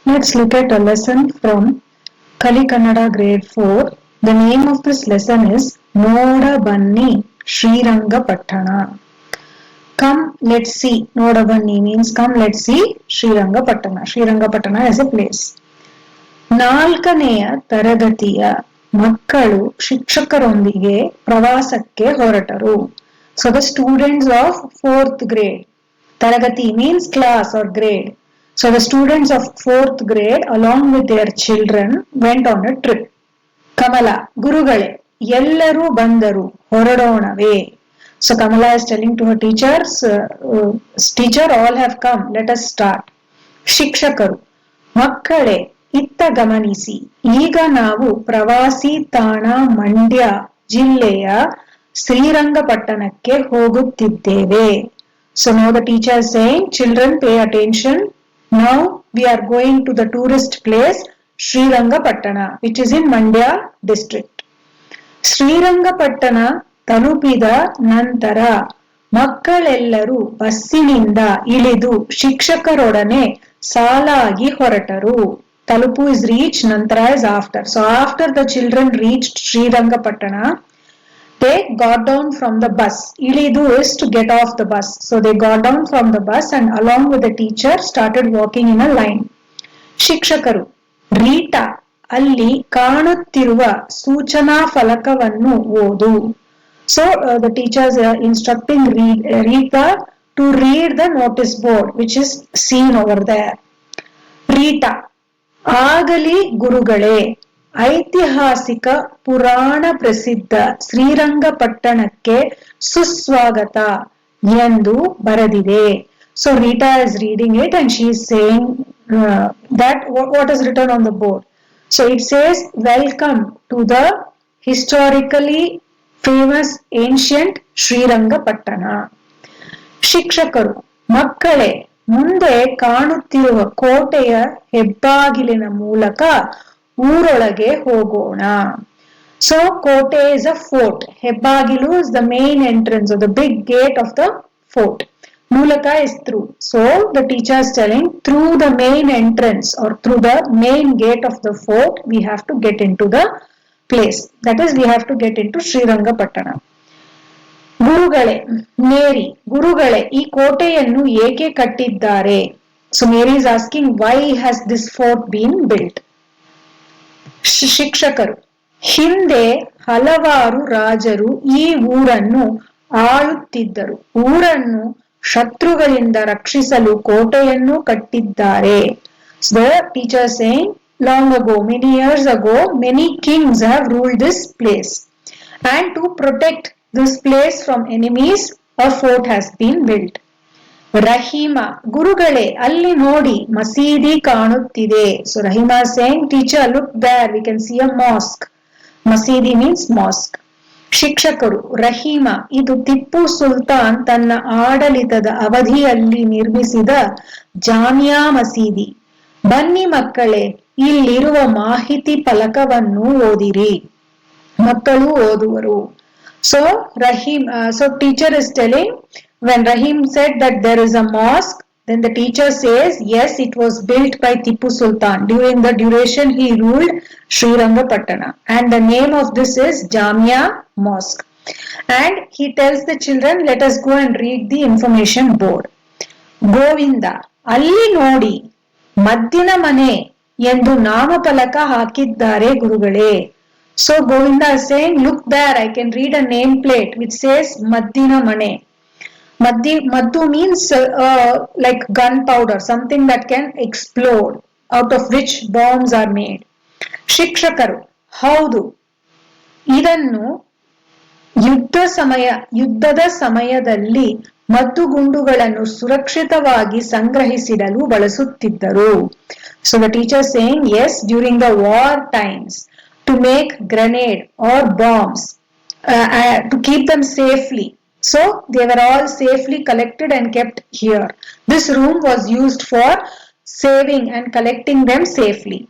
Let's look at a lesson from Kali Kannada grade 4. The name of this lesson is Noda Banni Srirangapattana. Come, let's see. Noda Banni means come, let's see Srirangapattana. Srirangapattana is a place. ನಾಲ್ಕನೆಯ ತರಗತಿಯ ಮಕ್ಕಳು ಶಿಕ್ಷಕರೊಂದಿಗೆ ಪ್ರವಾಸಕ್ಕೆ ಹೊರಟರು. So the students of 4th grade, taragati means class or grade. So the students of 4th grade along with their children went on a trip. Kamala, Gurugale, ಎಲ್ಲರೂ ಬಂದರು ಹೊರಡೋಣವೇ. So Kamala is telling to her teachers, teacher, all have come, let us start. ಶಿಕ್ಷಕರು, ಮಕ್ಕಳೇ ಇತ್ತ ಗಮನಿಸಿ, ಈಗ ನಾವು ಪ್ರವಾಸಿ ತಾಣ ಮಂಡ್ಯ ಜಿಲ್ಲೆಯ ಶ್ರೀರಂಗಪಟ್ಟಣಕ್ಕೆ ಹೋಗುತ್ತಿದ್ದೇವೆ. So now the teacher is saying, children pay attention. Now we are going to the tourist place Srirangapattana, which is in Mandya district. Srirangapatna ತಲುಪಿದ ನಂತರ ಮಕ್ಕಳೆಲ್ಲರೂ ಬಸ್ಸಿನಿಂದ ಇಳಿದು ಶಿಕ್ಷಕರೊಡನೆ ಸಾಲಾಗಿ ಹೊರಟರು. Talupu is reached, Nantara is after. So after the children reached Srirangapattana, they got down from the bus. Ilidu is to get off the bus. So they got down from the bus and along with the teacher started walking in a line. ಶಿಕ್ಷಕರು, Rita, ಅಲ್ಲಿ ಕಾಣುತ್ತಿರುವ ಸೂಚನಾ ಫಲಕವನ್ನು ಓದು. So the teacher is instructing Rita to read the notice board which is seen over there. Rita, ಆಗಲಿ ಗುರುಗಳೇ, ಐತಿಹಾಸಿಕ ಪುರಾಣ ಪ್ರಸಿದ್ಧ ಶ್ರೀರಂಗಪಟ್ಟಣಕ್ಕೆ ಸುಸ್ವಾಗತ ಎಂದು ಬರೆದಿದೆ. So Rita is reading it and she is saying that what is written on the board. So it says, welcome to the historically famous ancient Srirangapattana. ಶಿಕ್ಷಕರು, ಮಕ್ಕಳೇ, ಮುಂದೆ ಕಾಣುತ್ತಿರುವ ಕೋಟೆಯ ಹೆಬ್ಬಾಗಿಲಿನ ಮೂಲಕ ಊರೊಳಗೆ ಹೋಗೋಣ. So ಕೋಟೆ is a fort. ಹೆಬ್ಬಾಗಿಲು is the main entrance or the big gate of the fort. ಮೂಲಕ is through. So the teacher is telling, through the main entrance or through the main gate of the fort we have to get into the place. That is, we have to get into Srirangapattana. ಗುರುಗಳೇ, ಮೇರಿ, ಗುರುಗಳೇ, ಈ ಕೋಟೆಯನ್ನು ಏಕೆ ಕಟ್ಟಿದ್ದಾರೆ? So Mary is asking, why has this fort been built? ಶಿಕ್ಷಕರು, ಹಿಂದೆ ಹಲವಾರು ರಾಜರು ಈ ಊರನ್ನು ಆಳುತ್ತಿದ್ದರು. ಊರನ್ನು ಶತ್ರುಗಳಿಂದ ರಕ್ಷಿಸಲು ಕೋಟೆಯನ್ನು ಕಟ್ಟಿದ್ದಾರೆ. So the teacher is saying, long ago, many years ago, many kings have ruled this place. And to protect this place from enemies, a fort has been built. Rahima, ಗುರುಗಳೇ, ಅಲ್ಲಿ ನೋಡಿ ಮಸೀದಿ ಕಾಣುತ್ತಿದೆ. So Rahima is saying, teacher, look there, we can see a mosque. Masidi means mosque. ಶಿಕ್ಷಕರು, ರಹೀಮಾ, ಇದು ಟಿಪ್ಪು ಸುಲ್ತಾನ್ ತನ್ನ ಆಡಳಿತದ ಅವಧಿಯಲ್ಲಿ ನಿರ್ಮಿಸಿದ ಜಾಮಿಯಾ ಮಸೀದಿ. ಬನ್ನಿ ಮಕ್ಕಳೇ, ಇಲ್ಲಿರುವ ಮಾಹಿತಿ ಫಲಕವನ್ನು ಓದಿರಿ. ಮಕ್ಕಳು ಓದುವರು. So teacher is telling, when Rahim said that there is a mosque, then the teacher says, yes, it was built by Tipu Sultan during the duration he ruled Srirangapattana. And the name of this is Jamia Mosque. And he tells the children, let us go and read the information board. Govinda, ಅಲ್ಲಿ ನೋಡಿ, ಮದ್ದಿನ ಮನೆ ಎಂದು ನಾಮಫಲಕ ಹಾಕಿದ್ದಾರೆ ಗುರುಗಳೇ. So Govinda is saying, look there, I can read a nameplate which says Maddina Mane. Maddu means like gunpowder, something that can explode, out of which bombs are made. ಶಿಕ್ಷಕರು, ಹೌದು, ಇದನ್ನು ಯುದ್ಧದ ಸಮಯದಲ್ಲಿ ಮದ್ದುಗುಂಡುಗಳನ್ನು ಸುರಕ್ಷಿತವಾಗಿ ಸಂಗ್ರಹಿಸಿಡಲು ಬಳಸುತ್ತಿದ್ದರು. So the teacher is saying, yes, during the war times, to make grenade or bombs, to keep them safely. So they were all safely collected and kept here. This room was used for saving and collecting them safely.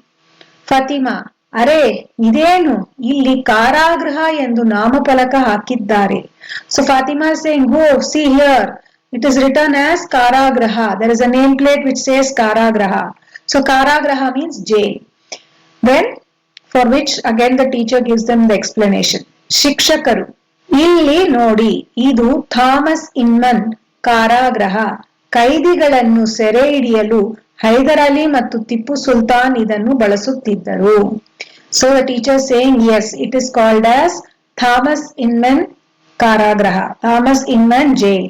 Fatima, ಅರೆ ಇದೇನು, ಇಲ್ಲಿ ಕಾರಾಗೃಹ ಎಂದು ನಾಮಫಲಕ ಹಾಕಿದ್ದಾರೆ. So Fatima is saying, go see here, it is written as Karagraha. There is a nameplate which says Karagraha. So Karagraha means jail. Then for which again the teacher gives them the explanation. Shikshakaru. ಇಲ್ಲಿ ನೋಡಿ ಇದು Thomas ಇನ್ಮನ್ ಕಾರಾಗೃಹ. ಕೈದಿಗಳನ್ನು ಸೆರೆ ಹಿಡಿಯಲು ಹೈದರ್ ಅಲಿ ಮತ್ತು ಟಿಪ್ಪು ಸುಲ್ತಾನ್ ಇದನ್ನು ಬಳಸುತ್ತಿದ್ದರು. So the teacher saying yes, it is called as Thomas Inman Karagraha, Thomas Inman jail.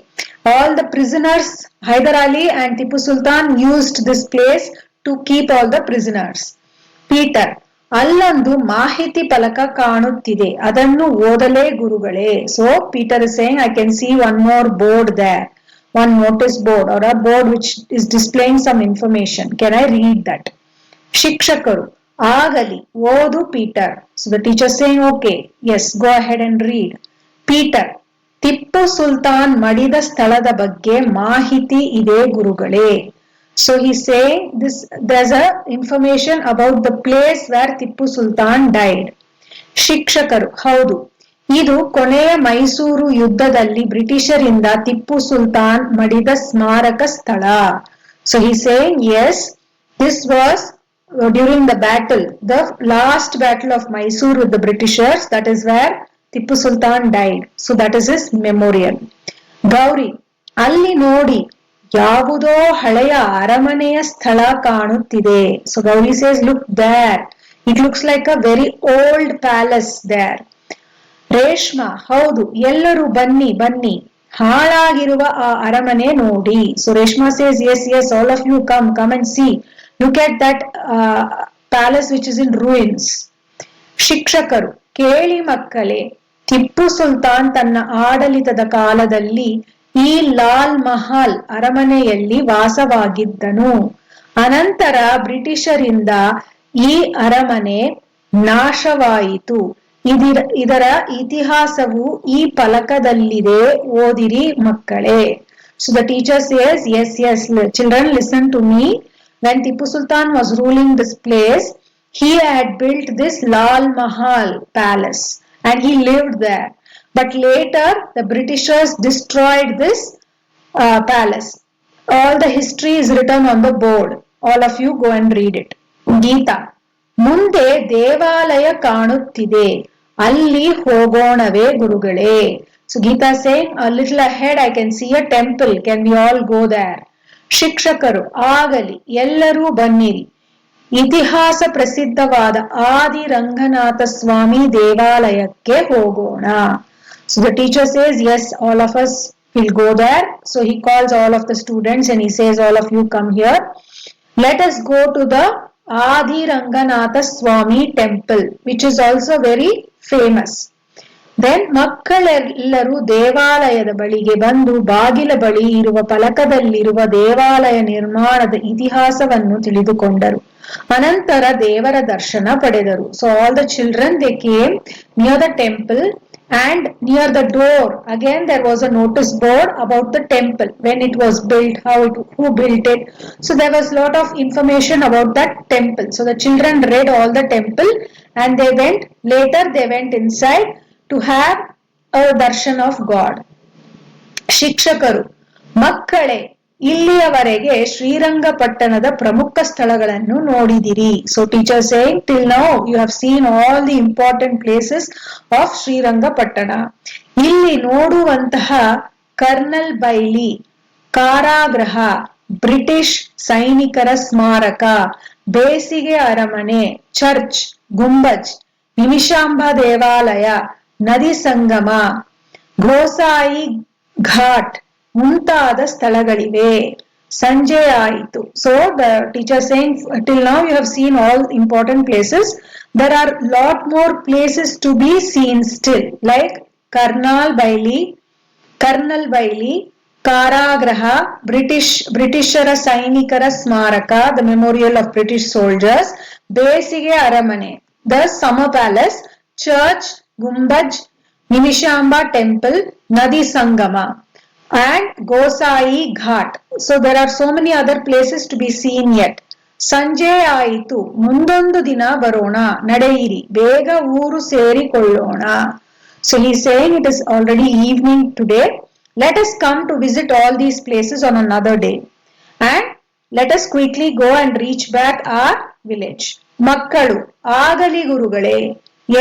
All the prisoners, Hyder Ali and Tipu Sultan used this place to keep all the prisoners. Peter, ಅಲ್ಲೊಂದು ಮಾಹಿತಿ ಫಲಕ ಕಾಣುತ್ತಿದೆ, ಅದನ್ನು ಓದಲೇ ಗುರುಗಳೇ. So Peter is saying, I can see one more board there, one notice board or a board which is displaying some information. Can I read that? ಶಿಕ್ಷಕರು, ಆಗಲಿ ಓದು Peter. So the teacher saying, okay, yes, go ahead and read. Peter, Tipu Sultan ಮಡಿದ ಸ್ಥಳದ ಬಗ್ಗೆ ಮಾಹಿತಿ ಇದೆ ಗುರುಗಳೇ. So he's saying this, there's a information about the place where Tippu Sultan died. ಶಿಕ್ಷಕರು, ಹೌದು, ಇದು ಕೊನೆಯ ಮೈಸೂರು ಯುದ್ಧದಲ್ಲಿ ಬ್ರಿಟಿಷರಿಂದ ಟಿಪ್ಪು ಸುಲ್ತಾನ್ ಮಡಿದ ಸ್ಮಾರಕ ಸ್ಥಳ. So he's saying yes, this was during the battle, the last battle of Mysore with the Britishers, that is where Tippu Sultan died. So that is his memorial. Gauri, ಅಲ್ಲಿ ನೋಡಿ ಯಾವುದೋ ಹಳೆಯ ಅರಮನೆಯ ಸ್ಥಳ ಕಾಣುತ್ತಿದೆ. So Gauri says, look there, it looks like a very old palace there. Reshma, ಹೌದು, ಎಲ್ಲರೂ ಬನ್ನಿ ಬನ್ನಿ, ಹಾಳಾಗಿರುವ ಆ ಅರಮನೆ ನೋಡಿ. So Reshma says, yes, yes, all of you come and see. Look at that palace which is in ruins. ಶಿಕ್ಷಕರು, ಕೇಳಿ ಮಕ್ಕಳೇ, ಟಿಪ್ಪು ಸುಲ್ತಾನ್ ತನ್ನ ಆಡಳಿತದ ಕಾಲದಲ್ಲಿ ಈ ಲಾಲ್ ಮಹಲ್ ಅರಮನೆಯಲ್ಲಿ ವಾಸವಾಗಿದ್ದನು. ಅನಂತರ ಬ್ರಿಟಿಷರಿಂದ ಈ ಅರಮನೆ ನಾಶವಾಯಿತು. ಇದರ ಇತಿಹಾಸವು ಈ ಫಲಕದಲ್ಲಿದೆ, ಓದಿರಿ ಮಕ್ಕಳೇ. So the teacher says, yes, yes, children, listen to me. When Tipu Sultan was ruling this place, he had built this Lal Mahal palace and he lived there. But later the Britishers destroyed this palace. All the history is written on the board. All of you go and read it. Geeta, ಮುಂದೆ ದೇವಾಲಯ ಕಾಣುತ್ತಿದೆ, ಅಲ್ಲಿ ಹೋಗೋಣವೇ ಗುರುಗಳೇ. So Geeta saying, a little ahead I can see a temple, can we all go there? ಶಿಕ್ಷಕರು, ಆಗಲಿ, ಎಲ್ಲರೂ ಬನ್ನಿರಿ. ಇತಿಹಾಸ ಪ್ರಸಿದ್ಧವಾದ ಆದಿ ರಂಗನಾಥ ಸ್ವಾಮಿ ದೇವಾಲಯಕ್ಕೆ ಹೋಗೋಣ. So the teacher says, yes, all of us will go there. So he calls all of the students and he says, all of you come here. Let us go to the Adi Ranganatha Swami temple, which is also very famous. Then ಮಕ್ಕಳೆಲ್ಲರೂ ದೇವಾಲಯದ ಬಳಿಗೆ ಬಂದು ಬಾಗಿಲ ಬಳಿ ಇರುವ ಫಲಕದಲ್ಲಿರುವ ದೇವಾಲಯ ನಿರ್ಮಾಣದ ಇತಿಹಾಸವನ್ನು ತಿಳಿದುಕೊಂಡರು. ಅನಂತರ ದೇವರ ದರ್ಶನ ಪಡೆದರು. So all the children, they came near the temple and near the door again there was a notice board about the temple, when it was built, who built it. So there was lot of information about that temple. So the children read all the temple and later they went inside to have a darshan of God. ಶಿಕ್ಷಕರು, ಮಕ್ಕಳೇ, ಇಲ್ಲಿಯವರೆಗೆ ಶ್ರೀರಂಗಪಟ್ಟಣದ ಪ್ರಮುಖ ಸ್ಥಳಗಳನ್ನು ನೋಡಿದಿರಿ. So teacher saying, till now you have seen all the important places of Srirangapatna. ಇಲ್ಲಿ ನೋಡುವಂತಹ kernel ಬೈಲಿ, ಕಾರಾಗೃಹ, ಬ್ರಿಟಿಷ್ ಸೈನಿಕರ ಸ್ಮಾರಕ, ಬೇಸಿಗೆ ಅರಮನೆ, ಚರ್ಚ್, ಗುಂಬಜ್, ನಿಮಿಷಾಂಬ ದೇವಾಲಯ, ನದಿ ಸಂಗಮ, ಗೋಸಾಯಿ ಘಾಟ್ ಮುಂತಾದ ಸ್ಥಳಗಳಿವೆ. ಸಂಜೆ ಆಯಿತು. So the teacher saying, till now you have seen all important places. There are lot more places to be seen still, like Karnal Baili, Karagraha, Britishara Sainikara Smaraka, the memorial of British soldiers, Besige Aramane, the summer palace, church, Gumbaj, Nimishamba temple, Nadi Sangama, and Gosai Ghat. So there are so many other places to be seen yet. ಸಂಜೆ ಆಯಿತು, ಮುಂದೊಂದು ದಿನ ಬರೋಣ, ನಡೆಯಿರಿ, ಬೇಗ ಊರು ಸೇರಿಕೊಳ್ಳೋಣ. So he is saying it is already evening today. Let us come to visit all these places on another day. And Let us quickly go and reach back our village. ಮಕ್ಕಳು, ಆಗಲಿ ಗುರುಗಳೇ,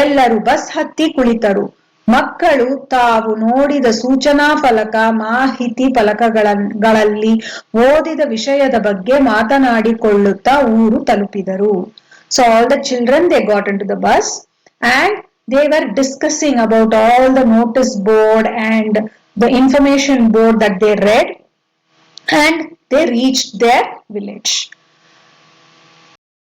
ಎಲ್ಲರೂ ಬಸ್ ಹತ್ತಿ ಕುಳಿತರು. ಮಕ್ಕಳು ತಾವು ನೋಡಿದ ಸೂಚನಾ ಫಲಕ, ಮಾಹಿತಿ ಫಲಕಗಳಲ್ಲಿ ಓದಿದ ವಿಷಯದ ಬಗ್ಗೆ ಮಾತನಾಡಿಕೊಳ್ಳುತ್ತಾ ಊರು ತಲುಪಿದರು. So all the children, they got into the bus and they were discussing about all the notice board and the information board that they read, and they reached their village.